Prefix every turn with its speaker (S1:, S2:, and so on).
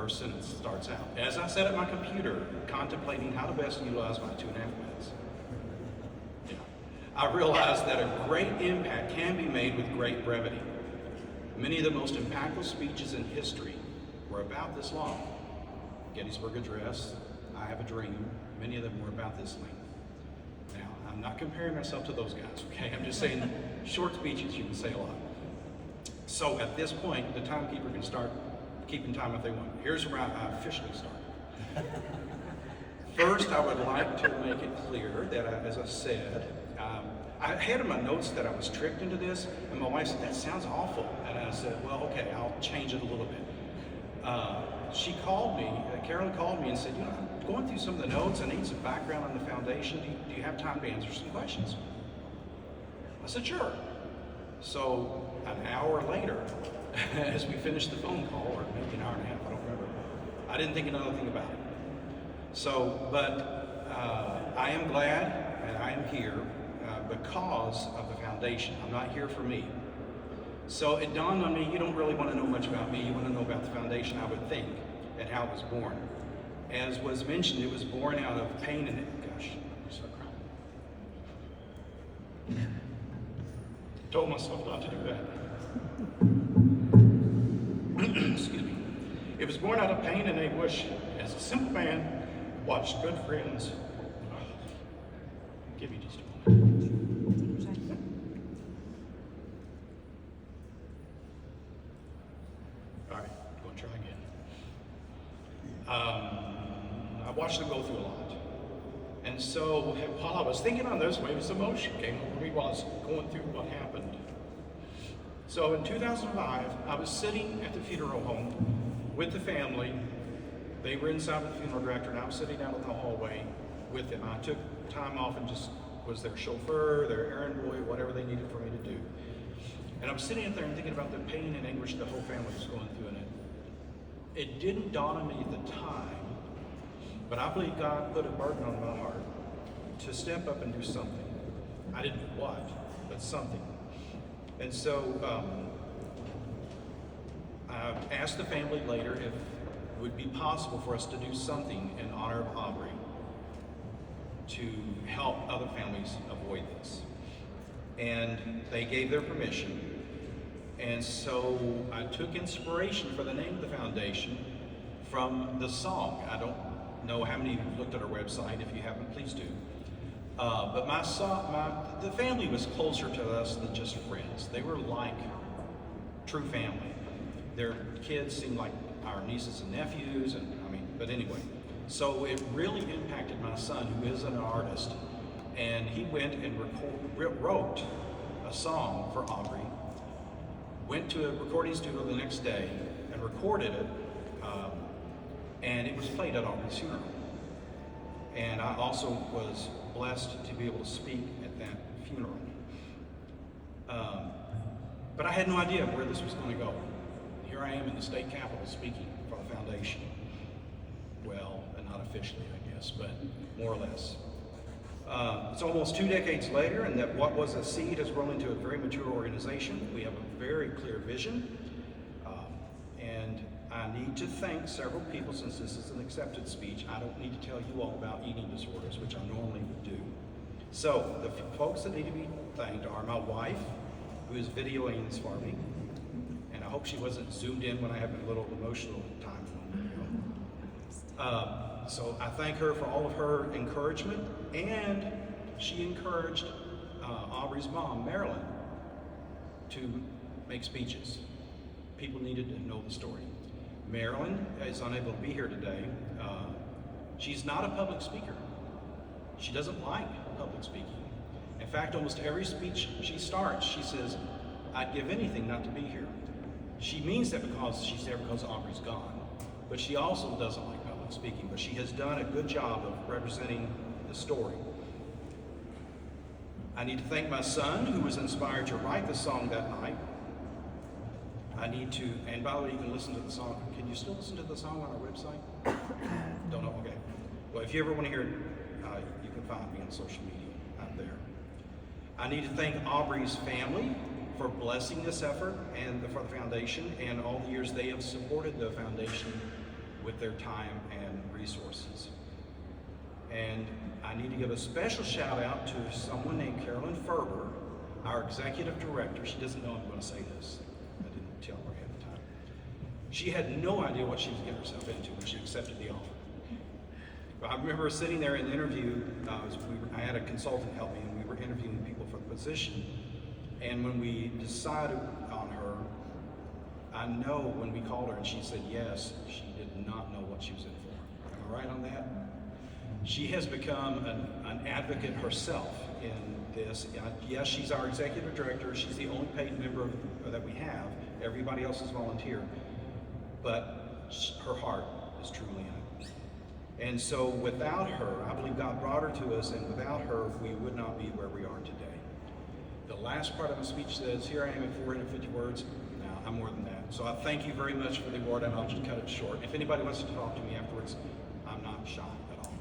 S1: first sentence starts out. As I sat at my computer, contemplating how to best utilize my 2.5 minutes, I realized that a great impact can be made with great brevity. Many of the most impactful speeches in history were about this long. Gettysburg Address, I Have a Dream, many of them were about this length. Now, I'm not comparing myself to those guys, okay? I'm just saying short speeches, you can say a lot. So at this point, the timekeeper can start keeping time if they want. Here's where I officially start. First, I would like to make it clear that, as I said, I had in my notes that I was tricked into this, and my wife said, that sounds awful. And I said, well, okay, I'll change it a little bit. She called me, Carolyn called me and said, I'm going through some of the notes, I need some background on the foundation. Do you have time to answer some questions? I said, sure. So an hour later, as we finished the phone call, or maybe an hour and a half, I don't remember, I didn't think another thing about it. So, but I am glad, and I am here because of the foundation. I'm not here for me. So it dawned on me, you don't really want to know much about me, you want to know about the foundation, I would think, and how it was born. As was mentioned, it was born out of pain and gosh, I'm so crying. Told myself not to do that. Excuse me. It was born out of pain and anguish as a simple man watched good friends. Give me just a moment. All right, going to try again. I watched them go through a lot. And so while I was thinking on this, waves of emotion came over me while I was going through what happened. So in 2005, I was sitting at the funeral home with the family. They were inside with the funeral director, and I was sitting out in the hallway with them. I took time off and just was their chauffeur, their errand boy, whatever they needed for me to do. And I was sitting up there and thinking about the pain and anguish the whole family was going through in it. It didn't dawn on me at the time, but I believe God put a burden on my heart to step up and do something. I didn't know what, but something. And so I asked the family later if it would be possible for us to do something in honor of Aubrey to help other families avoid this. And they gave their permission. And so I took inspiration for the name of the foundation from the song. I don't know how many of you have looked at our website. If you haven't, please do. But the family was closer to us than just friends. They were like true family. Their kids seemed like our nieces and nephews, but anyway. So it really impacted my son, who is an artist, and he went and wrote a song for Aubrey, went to a recording studio the next day and recorded it, and it was played at Aubrey's funeral. And I also was blessed to be able to speak at that funeral. But I had no idea where this was going to go. Here I am in the state capitol speaking for the foundation. Well, not officially, I guess, but more or less. It's almost 2 decades later, and that what was a seed has grown into a very mature organization. We have a very clear vision, and I need to thank several people. Since this is an accepted speech, I don't need to tell you all about eating disorders, which I normally would do. So the folks that need to be thanked are my wife, who is videoing this for me, and I hope she wasn't zoomed in when I have a little emotional time. So I thank her for all of her encouragement, and she encouraged Aubrey's mom, Marilyn, to make speeches. People needed to know the story. Marilyn is unable to be here today. She's not a public speaker. She doesn't like public speaking. In fact, almost every speech she starts, she says, I'd give anything not to be here. She means that because she's there because Aubrey's gone, but she also doesn't like public speaking, but she has done a good job of representing the story. I need to thank my son, who was inspired to write the song that night. I need to, and by the way, you can listen to the song. Can you still listen to the song on our website? Don't know, okay. Well, if you ever want to hear it, you can find me on social media out there. I need to thank Aubrey's family for blessing this effort and for the foundation and all the years they have supported the foundation with their time and resources. And I need to give a special shout out to someone named Carolyn Ferber, our executive director. She doesn't know I'm going to say this. I didn't tell her ahead of time. She had no idea what she was getting herself into when she accepted the offer. But I remember sitting there in the interview, I had a consultant help me, and we were interviewing people for the position. And when we decided on her, I know when we called her and she said yes, she did not know what she was in for. Am I right on that? She has become an advocate herself in this. Yes, she's our executive director. She's the only paid member that we have. Everybody else is volunteer. But her heart is truly in it. And so without her, I believe God brought her to us, and without her, we would not be where we are today. The last part of my speech says, here I am at 450 words. No, I'm more than that. So I thank you very much for the award, and I'll just cut it short. If anybody wants to talk to me afterwards, I'm not shy at all.